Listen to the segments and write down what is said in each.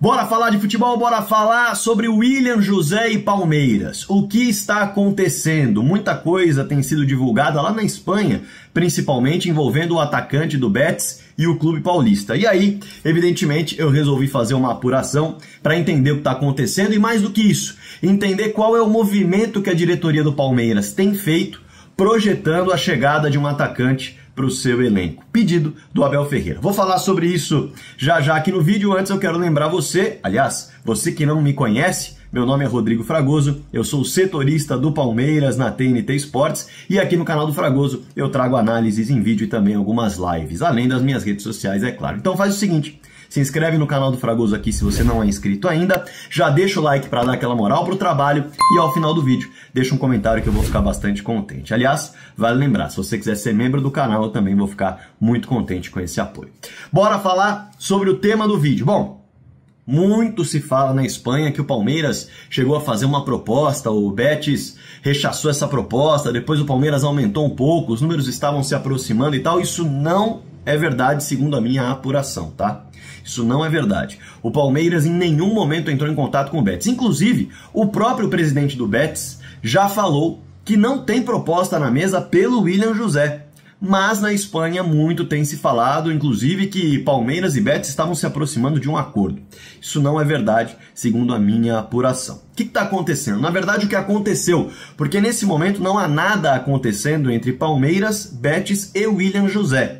Bora falar de futebol, bora falar sobre William José e Palmeiras. O que está acontecendo? Muita coisa tem sido divulgada lá na Espanha, principalmente envolvendo o atacante do Betis e o Clube Paulista. E aí, evidentemente, eu resolvi fazer uma apuração para entender o que está acontecendo e, mais do que isso, entender qual é o movimento que a diretoria do Palmeiras tem feito projetando a chegada de um atacante para o seu elenco. Pedido do Abel Ferreira. Vou falar sobre isso já aqui no vídeo. Antes eu quero lembrar você, aliás, você que não me conhece, meu nome é Rodrigo Fragoso, eu sou setorista do Palmeiras na TNT Sports e aqui no canal do Fragoso eu trago análises em vídeo e também algumas lives, além das minhas redes sociais, é claro. Então faz o seguinte, se inscreve no canal do Fragoso aqui se você não é inscrito ainda, já deixa o like para dar aquela moral pro trabalho e ao final do vídeo deixa um comentário que eu vou ficar bastante contente. Aliás, vale lembrar, se você quiser ser membro do canal eu também vou ficar muito contente com esse apoio. Bora falar sobre o tema do vídeo. Bom, muito se fala na Espanha que o Palmeiras chegou a fazer uma proposta, o Betis rechaçou essa proposta, depois o Palmeiras aumentou um pouco, os números estavam se aproximando e tal. Isso não é verdade segundo a minha apuração, tá? Isso não é verdade. O Palmeiras em nenhum momento entrou em contato com o Betis. Inclusive, o próprio presidente do Betis já falou que não tem proposta na mesa pelo William José. Mas na Espanha muito tem se falado, inclusive, que Palmeiras e Betis estavam se aproximando de um acordo. Isso não é verdade, segundo a minha apuração. O que está acontecendo? Na verdade, o que aconteceu? Porque nesse momento não há nada acontecendo entre Palmeiras, Betis e William José.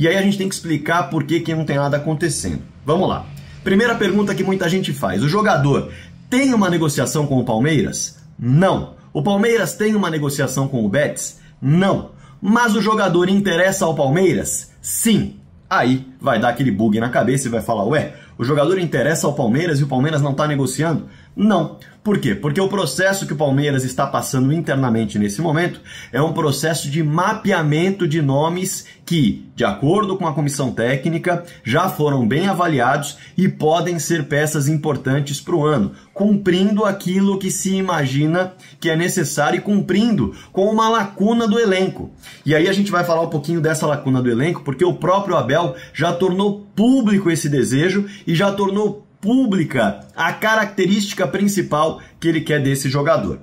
E aí a gente tem que explicar por que não tem nada acontecendo. Vamos lá. Primeira pergunta que muita gente faz. O jogador tem uma negociação com o Palmeiras? Não. O Palmeiras tem uma negociação com o Betis? Não. Mas o jogador interessa ao Palmeiras? Sim. Aí vai dar aquele bug na cabeça e vai falar, ué, o jogador interessa ao Palmeiras e o Palmeiras não está negociando? Não. Por quê? Porque o processo que o Palmeiras está passando internamente nesse momento é um processo de mapeamento de nomes que, de acordo com a comissão técnica, já foram bem avaliados e podem ser peças importantes para o ano, cumprindo aquilo que se imagina que é necessário e cumprindo com uma lacuna do elenco. E aí a gente vai falar um pouquinho dessa lacuna do elenco, porque o próprio Abel já tornou público esse desejo e já tornou pública a característica principal que ele quer desse jogador.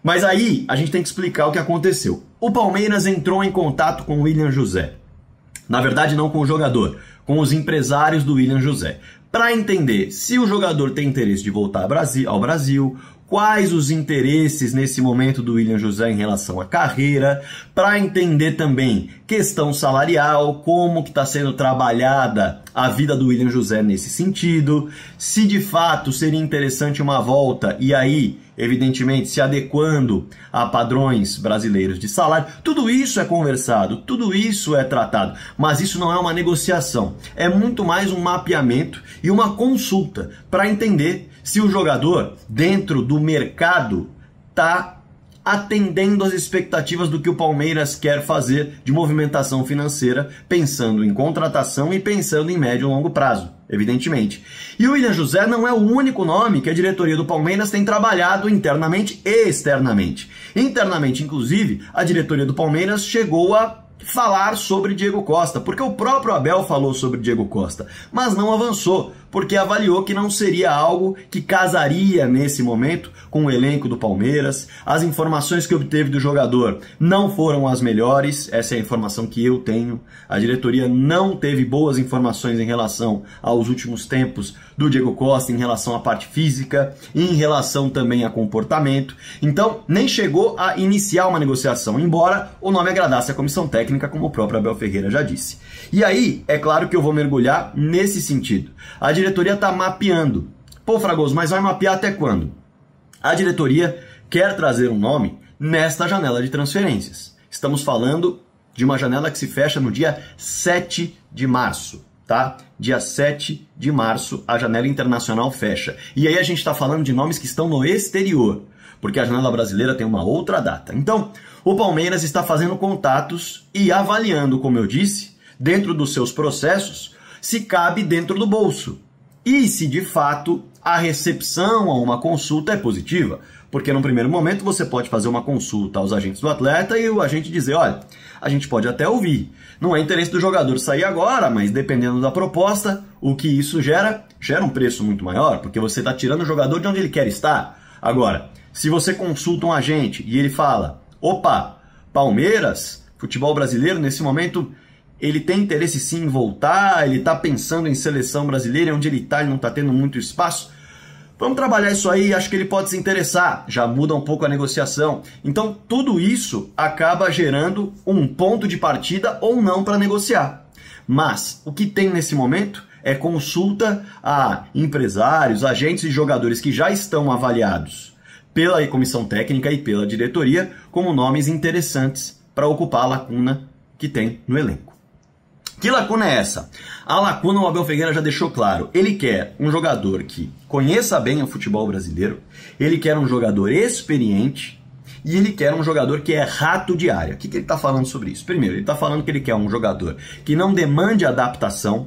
Mas aí a gente tem que explicar o que aconteceu. O Palmeiras entrou em contato com o William José. Na verdade, não com o jogador, com os empresários do William José, para entender se o jogador tem interesse de voltar ao Brasil, quais os interesses nesse momento do William José em relação à carreira, para entender também questão salarial, como que está sendo trabalhada a vida do William José nesse sentido, se de fato seria interessante uma volta e aí, evidentemente, se adequando a padrões brasileiros de salário. Tudo isso é conversado, tudo isso é tratado, mas isso não é uma negociação, é muito mais um mapeamento e uma consulta para entender se o jogador, dentro do mercado, está atendendo às expectativas do que o Palmeiras quer fazer de movimentação financeira, pensando em contratação e pensando em médio e longo prazo, evidentemente. E o William José não é o único nome que a diretoria do Palmeiras tem trabalhado internamente e externamente. Internamente, inclusive, a diretoria do Palmeiras chegou a falar sobre Diego Costa, porque o próprio Abel falou sobre Diego Costa, mas não avançou, porque avaliou que não seria algo que casaria nesse momento com o elenco do Palmeiras. As informações que obteve do jogador não foram as melhores, essa é a informação que eu tenho. A diretoria não teve boas informações em relação aos últimos tempos do Diego Costa, em relação à parte física, em relação também a comportamento. Então, nem chegou a iniciar uma negociação, embora o nome agradasse a comissão técnica, como o próprio Abel Ferreira já disse. E aí, é claro que eu vou mergulhar nesse sentido. A diretoria está mapeando. Pô, Fragoso, mas vai mapear até quando? A diretoria quer trazer um nome nesta janela de transferências. Estamos falando de uma janela que se fecha no dia 7 de março, tá? Dia 7 de março a janela internacional fecha. E aí a gente está falando de nomes que estão no exterior, porque a janela brasileira tem uma outra data. Então, o Palmeiras está fazendo contatos e avaliando, como eu disse, dentro dos seus processos, se cabe dentro do bolso. E se de fato a recepção a uma consulta é positiva, porque no primeiro momento você pode fazer uma consulta aos agentes do atleta e o agente dizer, olha, a gente pode até ouvir, não é interesse do jogador sair agora, mas dependendo da proposta, o que isso gera um preço muito maior, porque você está tirando o jogador de onde ele quer estar. Agora, se você consulta um agente e ele fala, opa, Palmeiras, futebol brasileiro, nesse momento, ele tem interesse sim em voltar, ele está pensando em seleção brasileira, onde ele está, ele não está tendo muito espaço. Vamos trabalhar isso aí, acho que ele pode se interessar, já muda um pouco a negociação. Então, tudo isso acaba gerando um ponto de partida ou não para negociar. Mas, o que tem nesse momento é consulta a empresários, agentes e jogadores que já estão avaliados pela comissão técnica e pela diretoria como nomes interessantes para ocupar a lacuna que tem no elenco. Que lacuna é essa? A lacuna o Abel Ferreira já deixou claro. Ele quer um jogador que conheça bem o futebol brasileiro, ele quer um jogador experiente e ele quer um jogador que é rato de área. O que ele está falando sobre isso? Primeiro, ele está falando que ele quer um jogador que não demande adaptação,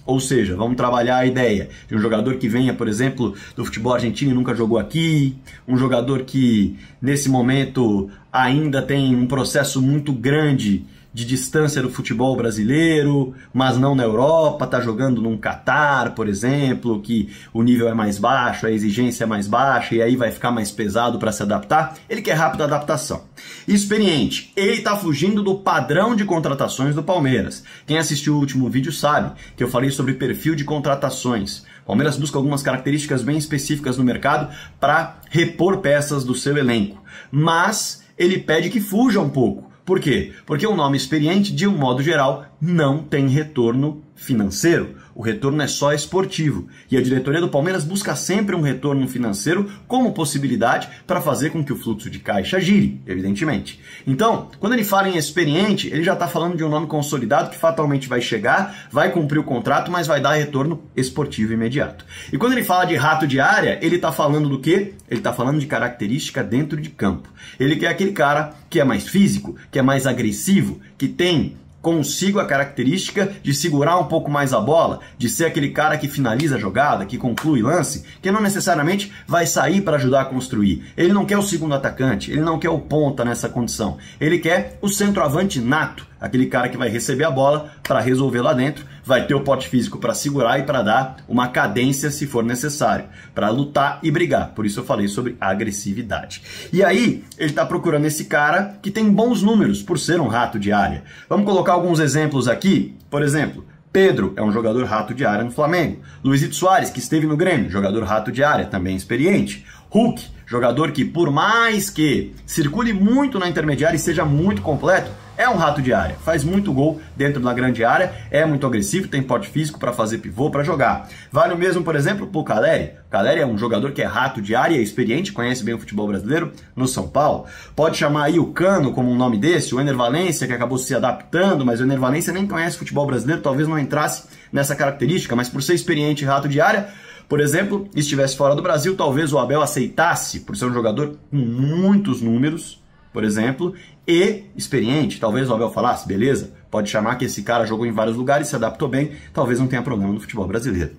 ou seja, vamos trabalhar a ideia de um jogador que venha, por exemplo, do futebol argentino e nunca jogou aqui, um jogador que nesse momento ainda tem um processo muito grande de distância do futebol brasileiro, mas não na Europa, está jogando num Catar, por exemplo, que o nível é mais baixo, a exigência é mais baixa e aí vai ficar mais pesado para se adaptar. Ele quer rápida adaptação. Experiente, ele está fugindo do padrão de contratações do Palmeiras. Quem assistiu o último vídeo sabe que eu falei sobre perfil de contratações. O Palmeiras busca algumas características bem específicas no mercado para repor peças do seu elenco, mas ele pede que fuja um pouco. Por quê? Porque um nome experiente, de um modo geral, não tem retorno financeiro. O retorno é só esportivo. E a diretoria do Palmeiras busca sempre um retorno financeiro como possibilidade para fazer com que o fluxo de caixa gire, evidentemente. Então, quando ele fala em experiente, ele já está falando de um nome consolidado que fatalmente vai chegar, vai cumprir o contrato, mas vai dar retorno esportivo imediato. E quando ele fala de rato de área, ele está falando do quê? Ele está falando de característica dentro de campo. Ele quer aquele cara que é mais físico, que é mais agressivo, que tem consigo a característica de segurar um pouco mais a bola, de ser aquele cara que finaliza a jogada, que conclui lance, que não necessariamente vai sair para ajudar a construir. Ele não quer o segundo atacante, ele não quer o ponta nessa condição. Ele quer o centroavante nato, aquele cara que vai receber a bola para resolver lá dentro, vai ter o porte físico para segurar e para dar uma cadência se for necessário, para lutar e brigar. Por isso eu falei sobre agressividade. E aí, ele está procurando esse cara que tem bons números, por ser um rato de área. Vamos colocar alguns exemplos aqui. Por exemplo, Pedro é um jogador rato de área no Flamengo. Luizito Soares, que esteve no Grêmio, jogador rato de área, também experiente. Hulk, jogador que por mais que circule muito na intermediária e seja muito completo, é um rato de área, faz muito gol dentro da grande área, é muito agressivo, tem porte físico para fazer pivô, para jogar. Vale o mesmo, por exemplo, para o Caleri. O Caleri é um jogador que é rato de área, é experiente, conhece bem o futebol brasileiro no São Paulo. Pode chamar aí o Cano como um nome desse, o Ener Valencia, que acabou se adaptando, mas o Ener Valencia nem conhece futebol brasileiro, talvez não entrasse nessa característica, mas por ser experiente e rato de área, por exemplo, estivesse fora do Brasil, talvez o Abel aceitasse, por ser um jogador com muitos números, por exemplo, e experiente. Talvez o Abel falasse, beleza, pode chamar que esse cara jogou em vários lugares, se adaptou bem, talvez não tenha problema no futebol brasileiro.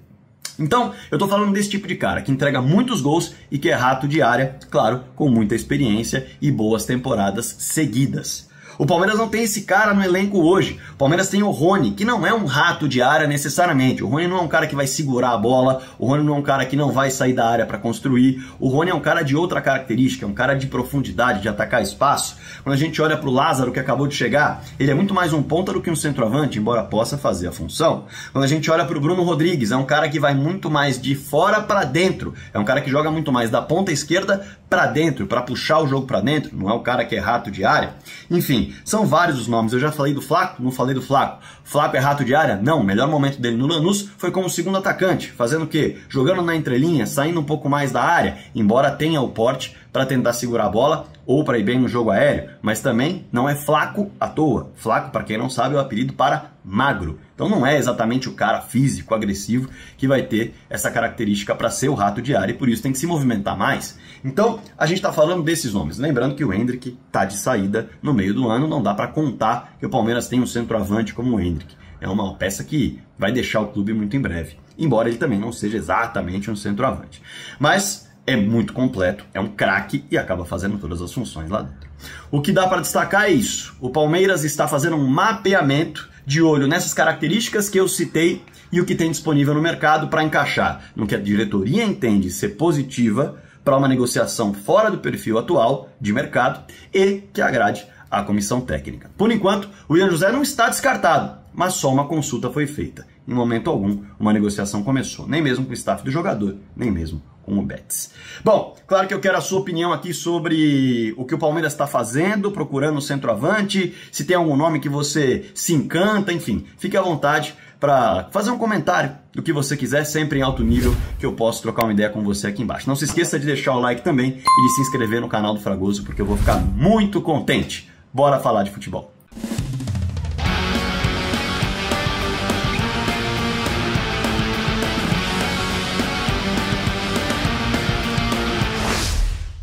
Então, eu tô falando desse tipo de cara, que entrega muitos gols e que é rato de área, claro, com muita experiência e boas temporadas seguidas. O Palmeiras não tem esse cara no elenco hoje. O Palmeiras tem o Rony, que não é um rato de área necessariamente. O Rony não é um cara que vai segurar a bola, o Rony não é um cara que não vai sair da área para construir. O Rony é um cara de outra característica, é um cara de profundidade, de atacar espaço. Quando a gente olha para o Lázaro, que acabou de chegar, ele é muito mais um ponta do que um centroavante, embora possa fazer a função. Quando a gente olha para o Bruno Rodrigues, é um cara que vai muito mais de fora para dentro. É um cara que joga muito mais da ponta esquerda para dentro, para puxar o jogo para dentro. Não é o cara que é rato de área. Enfim, são vários os nomes. Eu já falei do Flaco? Não falei do Flaco. Flaco é rato de área? Não. O melhor momento dele no Lanús foi como segundo atacante. Fazendo o quê? Jogando na entrelinha, saindo um pouco mais da área, embora tenha o porte para tentar segurar a bola ou para ir bem no jogo aéreo. Mas também não é flaco à toa. Flaco, para quem não sabe, é o apelido para magro. Então não é exatamente o cara físico, agressivo, que vai ter essa característica para ser o rato de área e por isso tem que se movimentar mais. Então a gente está falando desses nomes. Lembrando que o Endrick está de saída no meio do ano, não dá para contar que o Palmeiras tem um centroavante como o Endrick. É uma peça que vai deixar o clube muito em breve. embora ele também não seja exatamente um centroavante. Mas é muito completo, é um craque e acaba fazendo todas as funções lá dentro. O que dá para destacar é isso. O Palmeiras está fazendo um mapeamento de olho nessas características que eu citei e o que tem disponível no mercado para encaixar no que a diretoria entende ser positiva para uma negociação fora do perfil atual de mercado e que agrade a comissão técnica. Por enquanto, o William José não está descartado, mas só uma consulta foi feita. Em momento algum, uma negociação começou, nem mesmo com o staff do jogador, nem mesmo com o Betis. Bom, claro que eu quero a sua opinião aqui sobre o que o Palmeiras está fazendo, procurando o centroavante, se tem algum nome que você se encanta, enfim, fique à vontade para fazer um comentário do que você quiser, sempre em alto nível, que eu posso trocar uma ideia com você aqui embaixo. Não se esqueça de deixar o like também e de se inscrever no canal do Fragoso, porque eu vou ficar muito contente. Bora falar de futebol.